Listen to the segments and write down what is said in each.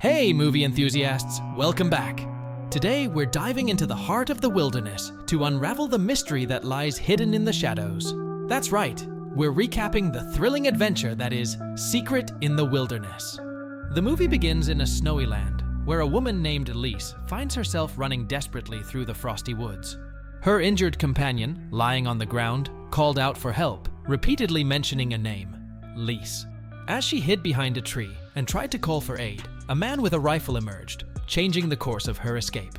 Hey movie enthusiasts, welcome back. Today we're diving into the heart of the wilderness to unravel the mystery that lies hidden in the shadows. That's right, we're recapping the thrilling adventure that is Secret in the Wilderness. The movie begins in a snowy land, where a woman named Elise finds herself running desperately through the frosty woods. Her injured companion, lying on the ground, called out for help, repeatedly mentioning a name, Lise. As she hid behind a tree and tried to call for aid, a man with a rifle emerged, changing the course of her escape.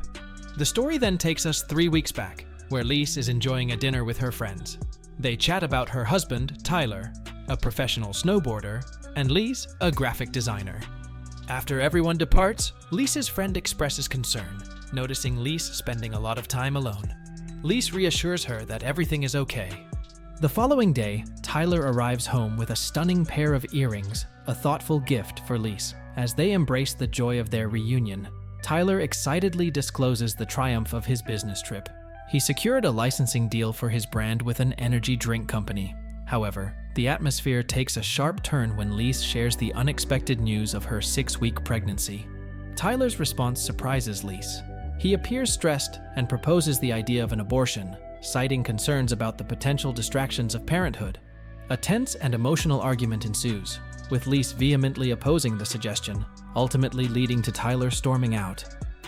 The story then takes us 3 weeks back, where Lise is enjoying a dinner with her friends. They chat about her husband, Tyler, a professional snowboarder, and Lise, a graphic designer. After everyone departs, Lise's friend expresses concern, noticing Lise spending a lot of time alone. Lise reassures her that everything is okay. The following day, Tyler arrives home with a stunning pair of earrings, a thoughtful gift for Lise. As they embrace the joy of their reunion, Tyler excitedly discloses the triumph of his business trip. He secured a licensing deal for his brand with an energy drink company. However, the atmosphere takes a sharp turn when Lise shares the unexpected news of her 6-week pregnancy. Tyler's response surprises Lise. He appears stressed and proposes the idea of an abortion, citing concerns about the potential distractions of parenthood. A tense and emotional argument ensues, with Lise vehemently opposing the suggestion, ultimately leading to Tyler storming out.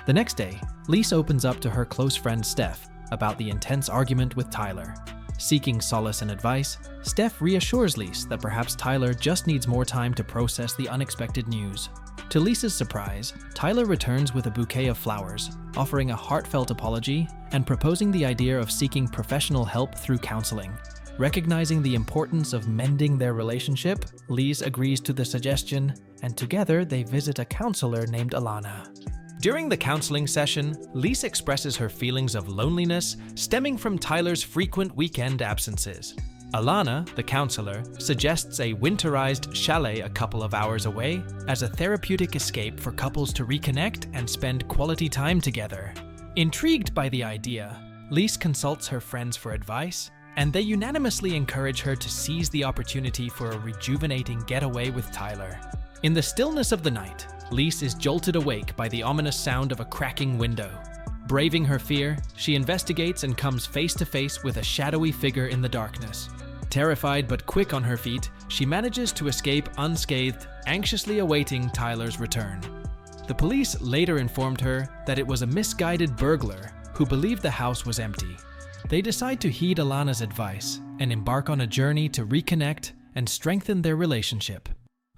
The next day, Lise opens up to her close friend Steph about the intense argument with Tyler. Seeking solace and advice, Steph reassures Lise that perhaps Tyler just needs more time to process the unexpected news. To Lise's surprise, Tyler returns with a bouquet of flowers, offering a heartfelt apology and proposing the idea of seeking professional help through counseling. Recognizing the importance of mending their relationship, Lise agrees to the suggestion, and together they visit a counselor named Alana. During the counseling session, Lise expresses her feelings of loneliness stemming from Tyler's frequent weekend absences. Alana, the counselor, suggests a winterized chalet a couple of hours away as a therapeutic escape for couples to reconnect and spend quality time together. Intrigued by the idea, Lise consults her friends for advice, and they unanimously encourage her to seize the opportunity for a rejuvenating getaway with Tyler. In the stillness of the night, Lise is jolted awake by the ominous sound of a cracking window. Braving her fear, she investigates and comes face to face with a shadowy figure in the darkness. Terrified but quick on her feet, she manages to escape unscathed, anxiously awaiting Tyler's return. The police later informed her that it was a misguided burglar who believed the house was empty. They decide to heed Alana's advice and embark on a journey to reconnect and strengthen their relationship.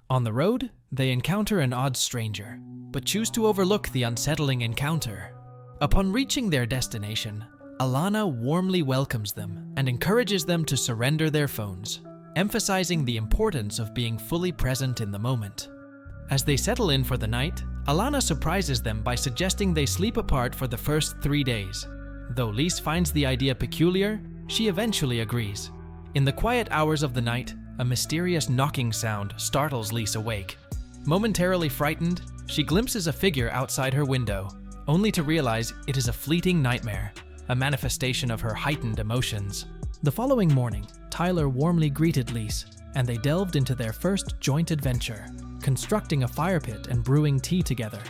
On the road, they encounter an odd stranger, but choose to overlook the unsettling encounter. Upon reaching their destination, Alana warmly welcomes them and encourages them to surrender their phones, emphasizing the importance of being fully present in the moment. As they settle in for the night, Alana surprises them by suggesting they sleep apart for the first 3 days. Though Lise finds the idea peculiar, she eventually agrees. In the quiet hours of the night, a mysterious knocking sound startles Lise awake. Momentarily frightened, she glimpses a figure outside her window, only to realize it is a fleeting nightmare, a manifestation of her heightened emotions. The following morning, Tyler warmly greeted Lise, and they delved into their first joint adventure, constructing a fire pit and brewing tea together.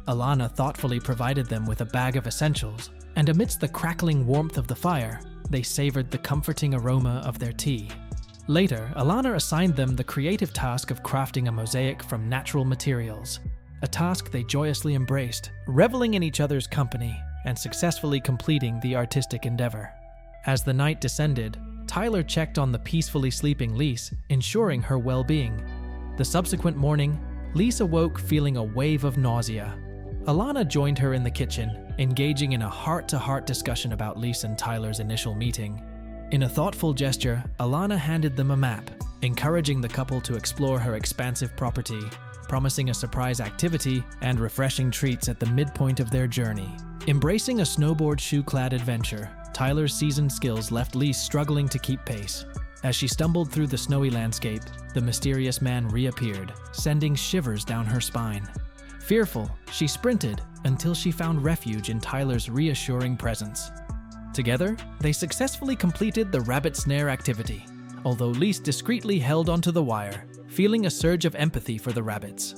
Alana thoughtfully provided them with a bag of essentials, and amidst the crackling warmth of the fire, they savored the comforting aroma of their tea. Later, Alana assigned them the creative task of crafting a mosaic from natural materials, a task they joyously embraced, reveling in each other's company and successfully completing the artistic endeavor. As the night descended, Tyler checked on the peacefully sleeping Lise, ensuring her well-being. The subsequent morning, Lise awoke feeling a wave of nausea. Alana joined her in the kitchen, engaging in a heart-to-heart discussion about Lise and Tyler's initial meeting. In a thoughtful gesture, Alana handed them a map, encouraging the couple to explore her expansive property, promising a surprise activity and refreshing treats at the midpoint of their journey. Embracing a snowboard shoe-clad adventure, Tyler's seasoned skills left Lise struggling to keep pace. As she stumbled through the snowy landscape, the mysterious man reappeared, sending shivers down her spine. Fearful, she sprinted until she found refuge in Tyler's reassuring presence. Together, they successfully completed the rabbit snare activity, although Lise discreetly held onto the wire, feeling a surge of empathy for the rabbits.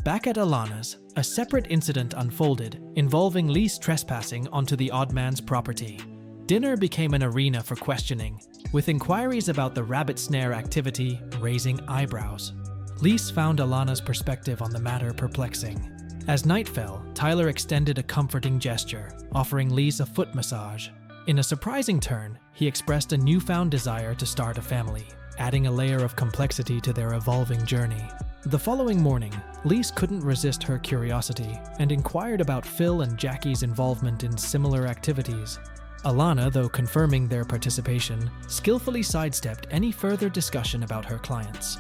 Back at Alana's, a separate incident unfolded involving Lise trespassing onto the odd man's property. Dinner became an arena for questioning, with inquiries about the rabbit snare activity raising eyebrows. Lise found Alana's perspective on the matter perplexing. As night fell, Tyler extended a comforting gesture, offering Lise a foot massage. In a surprising turn, he expressed a newfound desire to start a family, adding a layer of complexity to their evolving journey. The following morning, Lise couldn't resist her curiosity and inquired about Phil and Jackie's involvement in similar activities. Alana, though confirming their participation, skillfully sidestepped any further discussion about her clients.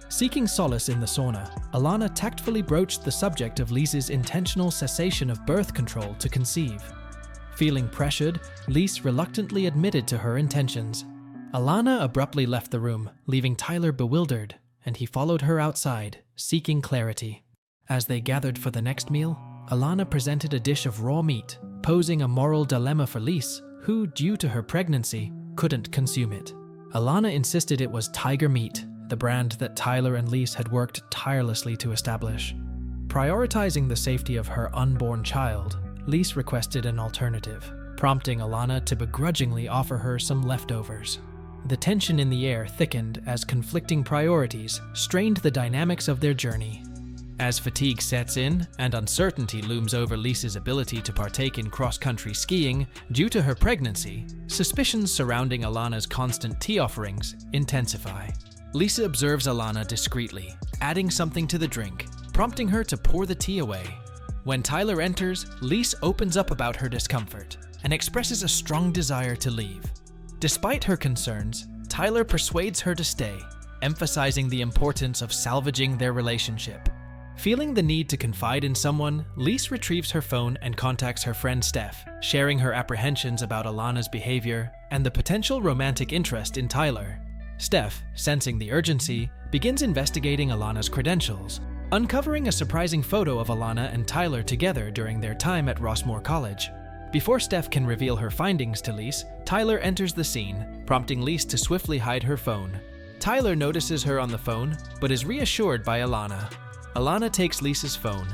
Seeking solace in the sauna, Alana tactfully broached the subject of Lise's intentional cessation of birth control to conceive. Feeling pressured, Lise reluctantly admitted to her intentions. Alana abruptly left the room, leaving Tyler bewildered, and he followed her outside, seeking clarity. As they gathered for the next meal, Alana presented a dish of raw meat, posing a moral dilemma for Lise, who, due to her pregnancy, couldn't consume it. Alana insisted it was tiger meat, the brand that Tyler and Lise had worked tirelessly to establish. Prioritizing the safety of her unborn child, Lise requested an alternative, prompting Alana to begrudgingly offer her some leftovers. The tension in the air thickened as conflicting priorities strained the dynamics of their journey. As fatigue sets in and uncertainty looms over Lise's ability to partake in cross-country skiing due to her pregnancy, suspicions surrounding Alana's constant tea offerings intensify. Lisa observes Alana discreetly, adding something to the drink, prompting her to pour the tea away. When Tyler enters, Lise opens up about her discomfort and expresses a strong desire to leave. Despite her concerns, Tyler persuades her to stay, emphasizing the importance of salvaging their relationship. Feeling the need to confide in someone, Lise retrieves her phone and contacts her friend Steph, sharing her apprehensions about Alana's behavior and the potential romantic interest in Tyler. Steph, sensing the urgency, begins investigating Alana's credentials, uncovering a surprising photo of Alana and Tyler together during their time at Rossmore College. Before Steph can reveal her findings to Lise, Tyler enters the scene, prompting Lise to swiftly hide her phone. Tyler notices her on the phone, but is reassured by Alana. Alana takes Lise's phone.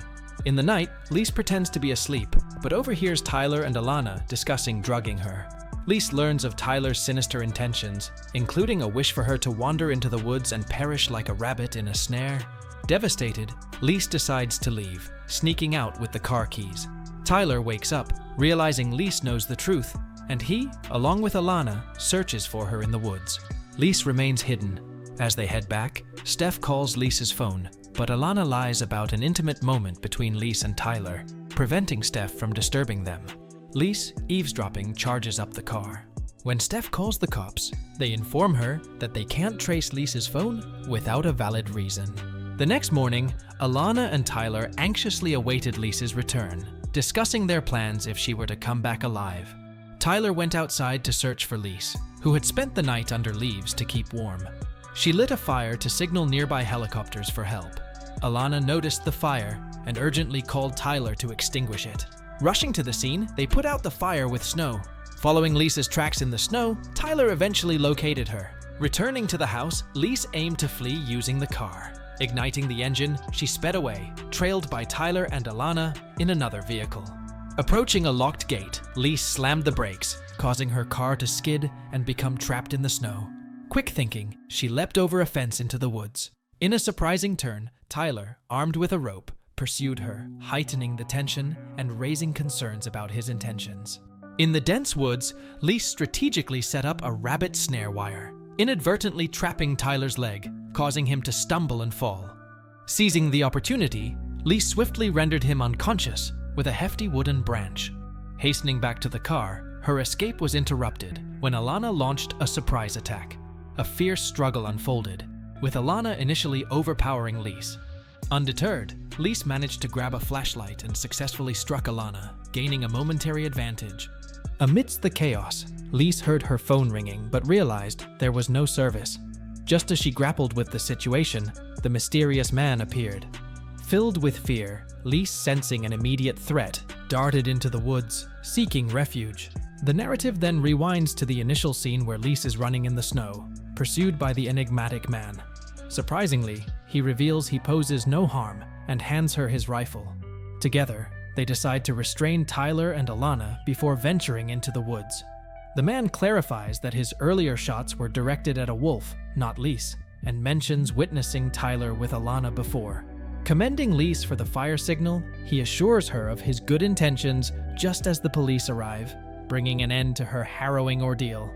In the night, Lise pretends to be asleep, but overhears Tyler and Alana discussing drugging her. Lise learns of Tyler's sinister intentions, including a wish for her to wander into the woods and perish like a rabbit in a snare. Devastated, Lise decides to leave, sneaking out with the car keys. Tyler wakes up, realizing Lise knows the truth, and he, along with Alana, searches for her in the woods. Lise remains hidden. As they head back, Steph calls Lise's phone, but Alana lies about an intimate moment between Lise and Tyler, preventing Steph from disturbing them. Lise, eavesdropping, charges up the car. When Steph calls the cops, they inform her that they can't trace Lise's phone without a valid reason. The next morning, Alana and Tyler anxiously awaited Lise's return, discussing their plans if she were to come back alive. Tyler went outside to search for Lise, who had spent the night under leaves to keep warm. She lit a fire to signal nearby helicopters for help. Alana noticed the fire and urgently called Tyler to extinguish it. Rushing to the scene, they put out the fire with snow. Following Lise's tracks in the snow, Tyler eventually located her. Returning to the house, Lise aimed to flee using the car. Igniting the engine, she sped away, trailed by Tyler and Alana in another vehicle. Approaching a locked gate, Lise slammed the brakes, causing her car to skid and become trapped in the snow. Quick thinking, she leapt over a fence into the woods. In a surprising turn, Tyler, armed with a rope, pursued her, heightening the tension and raising concerns about his intentions. In the dense woods, Lise strategically set up a rabbit snare wire, inadvertently trapping Tyler's leg, causing him to stumble and fall. Seizing the opportunity, Lise swiftly rendered him unconscious with a hefty wooden branch. Hastening back to the car, her escape was interrupted when Alana launched a surprise attack. A fierce struggle unfolded, with Alana initially overpowering Lise. Undeterred, Lise managed to grab a flashlight and successfully struck Alana, gaining a momentary advantage. Amidst the chaos, Lise heard her phone ringing but realized there was no service. Just as she grappled with the situation, the mysterious man appeared. Filled with fear, Lise, sensing an immediate threat, darted into the woods, seeking refuge. The narrative then rewinds to the initial scene where Lise is running in the snow, pursued by the enigmatic man. Surprisingly, he reveals he poses no harm and hands her his rifle. Together, they decide to restrain Tyler and Alana before venturing into the woods. The man clarifies that his earlier shots were directed at a wolf, not Lise, and mentions witnessing Tyler with Alana before. Commending Lise for the fire signal, he assures her of his good intentions just as the police arrive, bringing an end to her harrowing ordeal.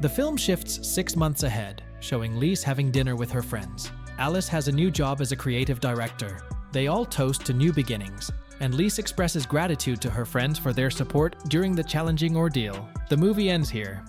The film shifts 6 months ahead, showing Lise having dinner with her friends. Alice has a new job as a creative director. They all toast to new beginnings, and Lise expresses gratitude to her friends for their support during the challenging ordeal. The movie ends here,